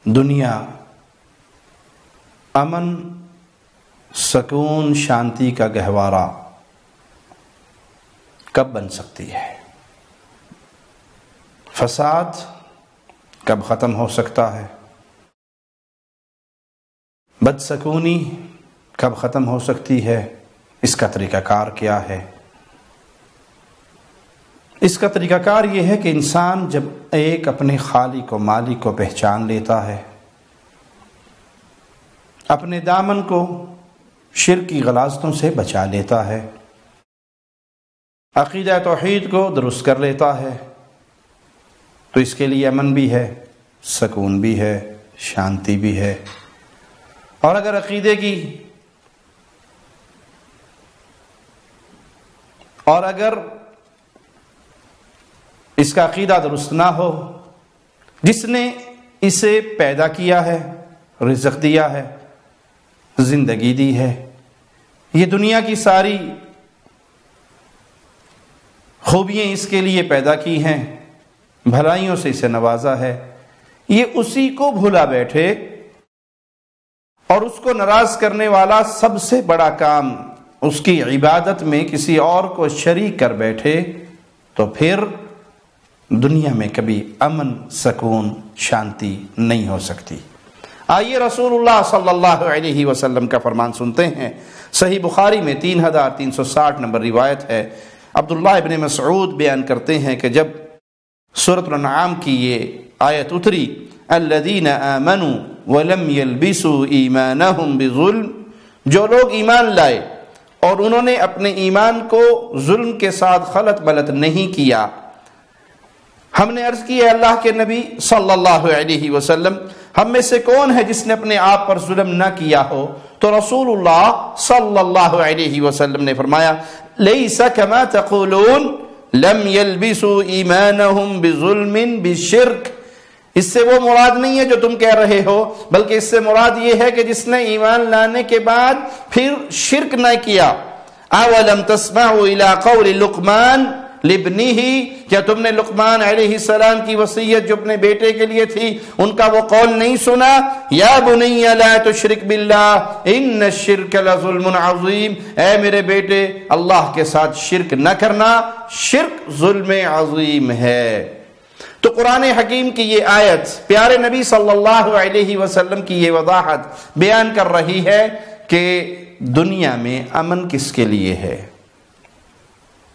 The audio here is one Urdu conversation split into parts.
دنیا امن، سکون، شانتی کا گہوارہ کب بن سکتی ہے؟ فساد کب ختم ہو سکتا ہے؟ بدسکونی کب ختم ہو سکتی ہے؟ اس کا طریقہ کار کیا ہے؟ اس کا طریقہ کار یہ ہے کہ انسان جب ایک اپنے خالق و مالک کو پہچان لیتا ہے، اپنے دامن کو شرک کی غلاظتوں سے بچا لیتا ہے، عقیدہ توحید کو درست کر لیتا ہے، تو اس کے لیے امن بھی ہے، سکون بھی ہے، شانتی بھی ہے۔ اور اگر عقیدے کی اور اگر اس کا عقیدہ درست نہ ہو، جس نے اسے پیدا کیا ہے، رزق دیا ہے، زندگی دی ہے، یہ دنیا کی ساری خوبیاں اس کے لیے پیدا کی ہیں، بھلائیوں سے اسے نوازا ہے، یہ اسی کو بھولا بیٹھے اور اس کو ناراض کرنے والا سب سے بڑا کام اس کی عبادت میں کسی اور کو شریک کر بیٹھے، تو پھر دنیا میں کبھی امن، سکون، شانتی نہیں ہو سکتی۔ آئیے رسول اللہ صلی اللہ علیہ وسلم کا فرمان سنتے ہیں۔ صحیح بخاری میں 3360 نمبر روایت ہے۔ عبداللہ ابن مسعود بیان کرتے ہیں کہ جب سورۃ الانعام کی یہ آیت اتری، الذین آمنوا ولم یلبسوا ایمانہم بظلم، جو لوگ ایمان لائے اور انہوں نے اپنے ایمان کو ظلم کے ساتھ خلط ملط نہیں کیا، ہم نے عرض کی ہے اللہ کے نبی صلی اللہ علیہ وسلم، ہم میں سے کون ہے جس نے اپنے آپ پر ظلم نہ کیا ہو؟ تو رسول اللہ صلی اللہ علیہ وسلم نے فرمایا، لیس کما تقولون لم یلبسوا ایمانہم بظلم بشرک، اس سے وہ مراد نہیں ہے جو تم کہہ رہے ہو، بلکہ اس سے مراد یہ ہے کہ جس نے ایمان لانے کے بعد پھر شرک نہ کیا۔ اولم تسمعوا الی قول لقمان لابنہ، کیا تم نے لقمان علیہ السلام کی وصیت جو اپنے بیٹے کے لیے تھی ان کا وہ قول نہیں سنا؟ یا بنی لا تشرک باللہ ان الشرک لظلم عظیم، اے میرے بیٹے اللہ کے ساتھ شرک نہ کرنا، شرک ظلم عظیم ہے۔ تو قرآن حکیم کی یہ آیت پیارے نبی صلی اللہ علیہ وسلم کی یہ وضاحت بیان کر رہی ہے کہ دنیا میں امن کس کے لیے ہے؟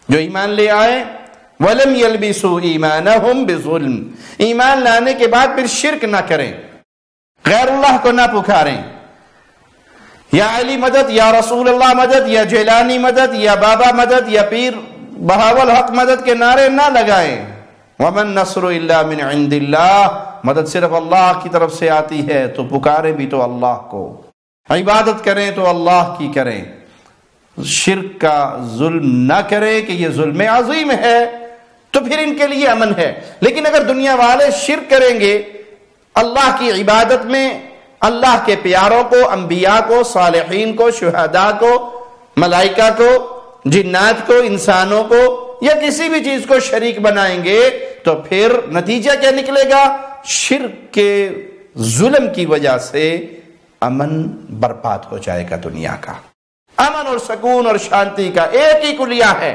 جو ایمان لے آئے، وَلَمْ يَلْبِسُوا إِيمَانَهُمْ بِظُلْمٍ، ایمان لانے کے بعد پھر شرک نہ کریں، غیر اللہ کو نہ پکاریں، یا علی مدد، یا رسول اللہ مدد، یا جیلانی مدد، یا بابا مدد، یا پیر بہاول حق مدد کے نعرے نہ لگائیں۔ وَمَن نَّصْرُ إِلَّا مِنْ عِنْدِ اللَّهِ، مدد صرف اللہ کی طرف سے آتی ہے، تو پکاریں بھی تو اللہ کو، عبادت کریں تو اللہ کی کریں، شرک کا ظلم نہ کریں کہ یہ ظلم عظیم ہے، تو پھر ان کے لیے امن ہے۔ لیکن اگر دنیا والے شرک کریں گے اللہ کی عبادت میں، اللہ کے پیاروں کو، انبیاء کو، صالحین کو، شہداء کو، ملائکہ کو، جنات کو، انسانوں کو، یا کسی بھی چیز کو شریک بنائیں گے، تو پھر نتیجہ کیا نکلے گا؟ شرک کے ظلم کی وجہ سے امن برباد ہو جائے گا دنیا کا۔ امن اور سکون اور شانتی کا ایک ہی کلیہ ہے،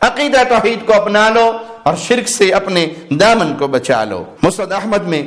عقیدہ توحید کو اپنا لو اور شرک سے اپنے دامن کو بچا لو۔ مسند احمد میں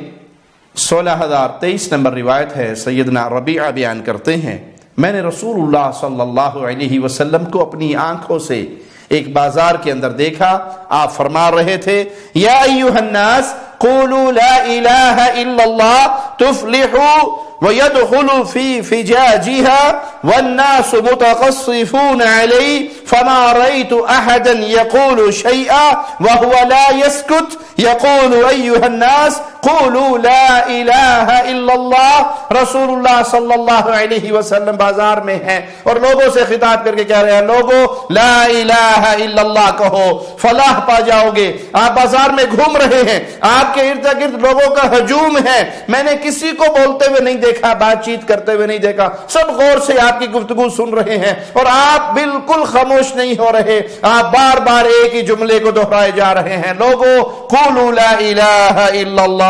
16023 نمبر روایت ہے، سیدنا ربیعہ بیان کرتے ہیں، میں نے رسول اللہ صلی اللہ علیہ وسلم کو اپنی آنکھوں سے ایک بازار کے اندر دیکھا، آپ فرما رہے تھے، یا ایھا الناس قولوا لا الہ الا اللہ تفلحوا ويدخل في فجاجها والناس متقصفون عليه فما رأيت أحدا يقول شيئا وهو لا يسكت يقول أيها الناس قولوا لا إله إلا الله۔ رسول اللہ صلی اللہ علیہ وسلم بازار میں ہیں اور لوگوں سے خطاب کر کے کہہ رہے ہیں، لوگوں لا الہ الا اللہ کہو، فلاح پا جاؤ گے۔ آپ بازار میں گھوم رہے ہیں، آپ کے ارد گرد لوگوں کا ہجوم ہے، میں نے کسی کو بولتے ہوئے نہیں دیکھا، بات چیت کرتے ہوئے نہیں دیکھا، سب غور سے آپ کی گفتگو سن رہے ہیں اور آپ بالکل خاموش نہیں ہو رہے، آپ بار بار ایک ہی جملے کو دہرائے جا رہے ہیں، لوگوں قولوا لا الہ الا اللہ۔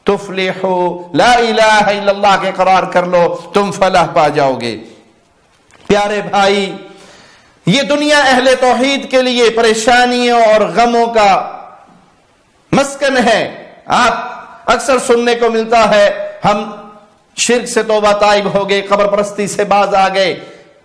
تفلحو، لا الہ الا اللہ کے قرار کر لو، تم فلاح پا جاؤ گے۔ پیارے بھائی، یہ دنیا اہل توحید کے لیے پریشانیوں اور غموں کا مسکن ہے۔ آپ اکثر سننے کو ملتا ہے ہم شرک سے توبہ طائب ہو گئے، قبر پرستی سے باز آ گئے،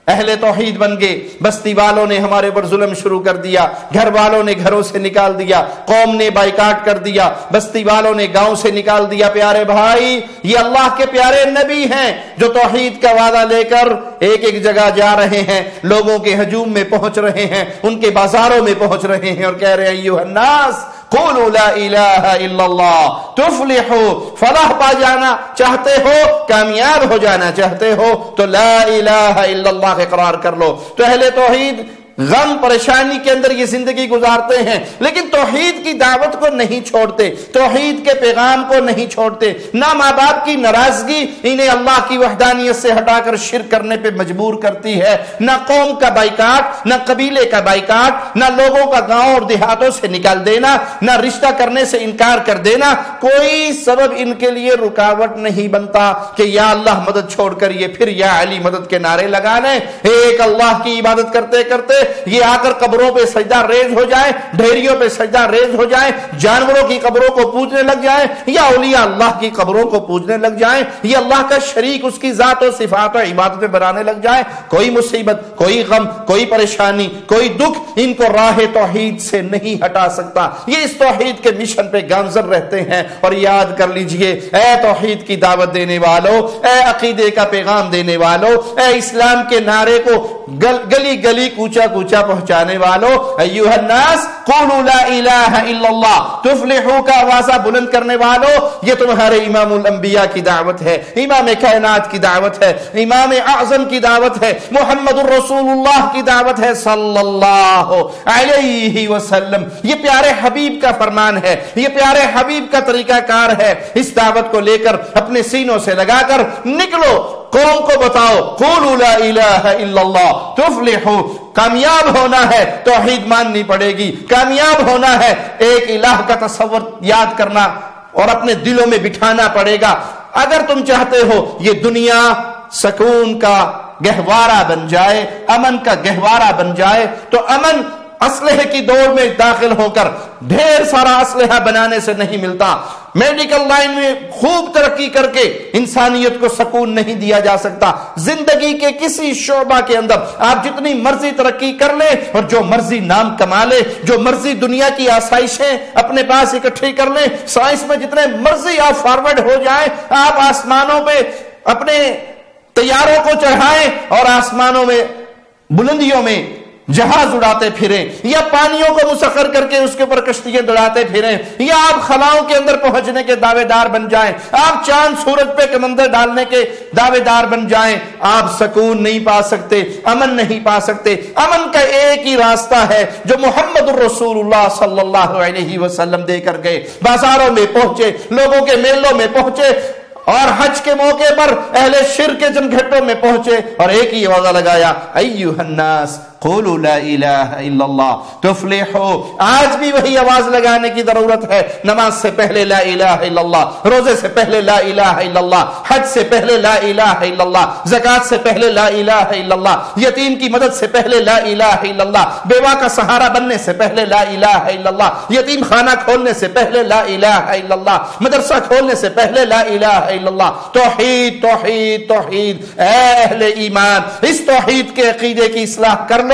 اہل توحید بن گئے، بستی والوں نے ہمارے اوپر ظلم شروع کر دیا، گھر والوں نے گھروں سے نکال دیا، قوم نے بائیکاٹ کر دیا، بستی والوں نے گاؤں سے نکال دیا۔ پیارے بھائی، یہ اللہ کے پیارے نبی ہیں جو توحید کا وعدہ لے کر ایک ایک جگہ جا رہے ہیں، لوگوں کے ہجوم میں پہنچ رہے ہیں، ان کے بازاروں میں پہنچ رہے ہیں اور کہہ رہے ہیں ایھا الناس قولوا لا الہ الا اللہ تفلحوا، فلاح پا جانا چاہتے ہو، کامیاب ہو جانا چاہتے ہو تو لا الہ الا اللہ کے قرار کر لو۔ تو اہل توحید غم پریشانی کے اندر یہ زندگی گزارتے ہیں، لیکن توحید کی دعوت کو نہیں چھوڑتے، توحید کے پیغام کو نہیں چھوڑتے۔ نہ ماں باپ کی ناراضگی انہیں اللہ کی وحدانیت سے ہٹا کر شرک کرنے پہ مجبور کرتی ہے، نہ قوم کا بائیکاٹ، نہ قبیلے کا بائیکاٹ، نہ لوگوں کا گاؤں اور دیہاتوں سے نکال دینا، نہ رشتہ کرنے سے انکار کر دینا، کوئی سبب ان کے لیے رکاوٹ نہیں بنتا کہ یا اللہ مدد چھوڑ کر یہ پھر یا علی مدد کے نعرے لگا لیں۔ ایک اللہ کی عبادت کرتے کرتے یہ آ کر قبروں پہ سجدہ ریز ہو جائیں، ڈھیریوں پہ سجدہ ریز ہو جائیں، جانوروں کی قبروں کو پوجنے لگ جائیں، یا اولیاء اللہ کی قبروں کو پوجنے لگ جائیں، یہ اللہ کا شریک اس کی ذات و صفات و عبادت میں بنانے لگ جائیں، کوئی مصیبت، کوئی غم، کوئی پریشانی، کوئی دکھ ان کو راہ توحید سے نہیں ہٹا سکتا۔ یہ اس توحید کے مشن پہ گامزن رہتے ہیں۔ اور یاد کر لیجئے، اے توحید کی دعوت دینے والوں، اے عقیدے کا پیغام دینے والوں، اے اسلام کے نعرے کو گلی گلی کوچا کوچا پہنچانے والوں، ایھا الناس قولوا لا الہ الا اللہ تفلحوا کا آوازہ بلند کرنے والوں، یہ تمہارے امام الانبیاء کی دعوت ہے، امام کائنات کی دعوت ہے، امام اعظم کی دعوت ہے، محمد الرسول اللہ کی دعوت ہے صلی اللہ علیہ وسلم۔ یہ پیارے حبیب کا فرمان ہے، یہ پیارے حبیب کا طریقہ کار ہے۔ اس دعوت کو لے کر اپنے سینوں سے لگا کر نکلو، قوم کو بتاؤ قولوا لا الہ الا اللہ تفلحوا۔ کامیاب ہونا ہے توحید ماننی پڑے گی، کامیاب ہونا ہے ایک الہ کا تصور یاد کرنا اور اپنے دلوں میں بٹھانا پڑے گا۔ اگر تم چاہتے ہو یہ دنیا سکون کا گہوارہ بن جائے، امن کا گہوارہ بن جائے، تو امن اسلحے کی دوڑ میں داخل ہو کر ڈھیر سارا اسلحہ بنانے سے نہیں ملتا۔ میڈیکل لائن میں خوب ترقی کر کے انسانیت کو سکون نہیں دیا جا سکتا۔ زندگی کے کسی شعبہ کے اندر آپ جتنی مرضی ترقی کر لیں اور جو مرضی نام کما لیں، جو مرضی دنیا کی آسائشیں اپنے پاس اکٹھی کر لیں، سائنس میں جتنے مرضی آپ فارورڈ ہو جائیں، آپ آسمانوں پہ اپنے طیاروں کو چڑھائیں اور آسمانوں میں بلندیوں میں جہاز اڑاتے پھریں، یا پانیوں کو مسخر کر کے اس کے اوپر کشتیاں دوڑاتے پھریں، یا آپ خلاؤں کے اندر پہنچنے کے دعوے دار بن جائیں، آپ چاند سورج پہ کمندر ڈالنے کے دعوے دار بن جائیں، آپ سکون نہیں پا سکتے، امن نہیں پا سکتے۔ امن کا ایک ہی راستہ ہے جو محمد الرسول اللہ صلی اللہ علیہ وسلم دے کر گئے۔ بازاروں میں پہنچے، لوگوں کے میلوں میں پہنچے، اور حج کے موقع پر اہل شرک کے جمگھٹوں میں پہنچے اور ایک ہی آواز لگایا، ایھا الناس قولوا لا الہ الا اللہ تفلحوا۔ آج بھی وہی آواز لگانے کی ضرورت ہے۔ نماز سے پہلے لا الہ الا اللہ، روزے سے پہلے لا الہ الا اللہ، حج سے پہلے لا الہ الا اللہ، زکوٰۃ سے پہلے لا الہ الا اللہ، یتیم کی مدد سے پہلے لا الہ الا اللہ، بیوہ کا سہارا بننے سے پہلے لا الہ الا اللہ، یتیم خانہ کھولنے سے پہلے لا الہ الا اللہ، مدرسہ کھولنے سے پہلے لا الہ الا اللہ۔ توحید توحید توحید، اے اہل ایمان، اس توحید کے عقیدے کی اصلاح کر لو،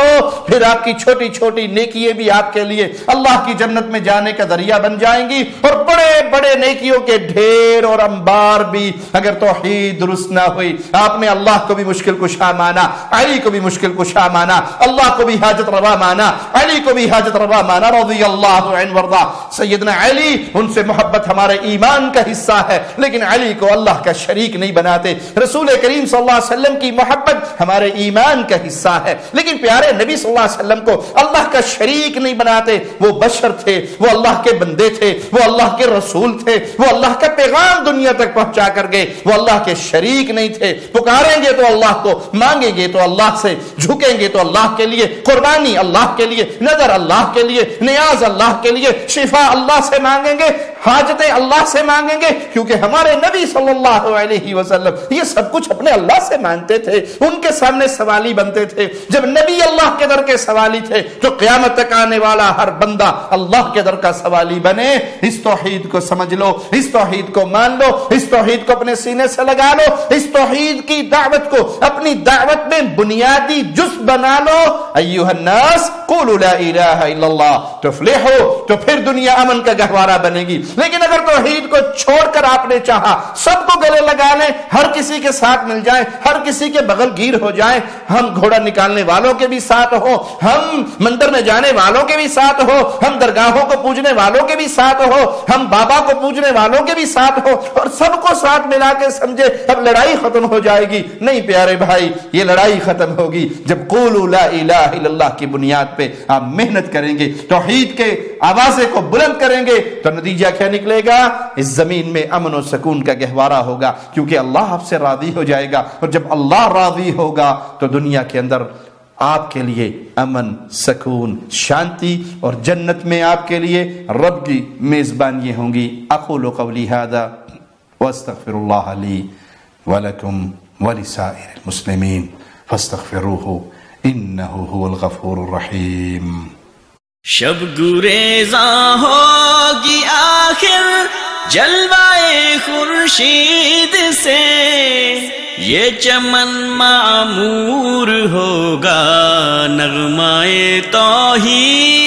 پھر آپ کی چھوٹی چھوٹی نیکیاں بھی آپ کے لیے اللہ کی جنت میں جانے کا ذریعہ بن جائیں گی، اور بڑے بڑے نیکیوں کے ڈھیر اور انبار بھی اگر توحید درست نہ ہوئی۔ آپ نے اللہ کو بھی مشکل کشا مانا، علی کو بھی مشکل کشا مانا، اللہ کو بھی حاجت روا مانا، علی کو بھی حاجت روا مانا، رضی اللہ عنہ وارضا۔ سیدنا علی، ان سے محبت ہمارے ایمان کا حصہ ہے، لیکن علی کو اللہ کا شریک نہیں بناتے۔ رسول کریم صلی اللہ علیہ وسلم کی محبت ہمارے ایمان کا حصہ ہے، لیکن پیارے ہمارے نبی صلی اللہ علیہ وسلم کو اللہ کا شریک نہیں بناتے. وہ بشر تھے، وہ اللہ کے بندے تھے، وہ اللہ کے رسول تھے، وہ اللہ کا پیغام دنیا تک پہنچا کر گئے، وہ اللہ کے شریک نہیں تھے. پکاریں گے تو اللہ کو، مانگیں گے تو اللہ سے، جھکیں گے تو اللہ کے لیے، قربانی اللہ کے لیے، نظر اللہ کے لیے، نیاز اللہ کے لیے، شفا اللہ سے مانگیں گے، حاجتیں اللہ سے مانگیں گے، کیونکہ ہمارے نبی صلی اللہ علیہ وسلم یہ سب کچھ اپنے اللہ سے مانگتے تھے. ان کے سامنے سوالی بنتے تھے. جب نبی اللہ کے در کے سوالی تھے تو قیامت تک آنے والا ہر بندہ اللہ کے در کا سوالی بنے. اس توحید کو سمجھ لو، اس توحید کو مان لو، اس توحید کو اپنے سینے سے لگا لو، اس توحید کی دعوت کو اپنی دعوت میں بنیادی جز بنا لو. ایھا الناس قولوا لا الہ الا اللہ تفلحوا، تو پھر دنیا امن کا گہوارہ بنے گی. لیکن اگر توحید کو چھوڑ کر آپ نے چاہا سب کو گلے لگا لیں، ہر کسی کے ساتھ مل جائیں، ہر کسی کے بغل گیر ہو جائیں، ہم گھوڑا نکالنے والوں کے بھی ساتھ ہو، ہم مندر میں جانے والوں کے بھی ساتھ ہو، ہم درگاہوں کو پوجنے والوں کے بھی ساتھ ہو، ہم بابا کو پوجنے والوں کے بھی ساتھ ہو، اور سب کو ساتھ ملا کے سمجھے اب لڑائی ختم ہو جائے گی. نہیں پیارے بھائی، یہ لڑائی ختم ہوگی جب قولوا لا الہ الا اللہ کی بنیاد پہ آپ محنت کریں گے، توحید کے آوازے کو بلند کریں گے، تو نتیجہ کیا نکلے گا؟ اس زمین میں امن و سکون کا گہوارہ ہوگا، کیونکہ اللہ آپ سے راضی ہو جائے گا. اور جب اللہ راضی ہوگا تو دنیا کے اندر آپ کے لیے امن، سکون، شانتی، اور جنت میں آپ کے لیے رب کی میزبانیاں ہوں گی. اقول قولی ھذا واستغفر اللہ لی ولکم ولسائر المسلمین فاستغفروہ انہ هو الغفور الرحیم. شب گریزاں ہوگی آخر جلوائے خورشید سے، یہ چمن معمور ہوگا نغمائے توحید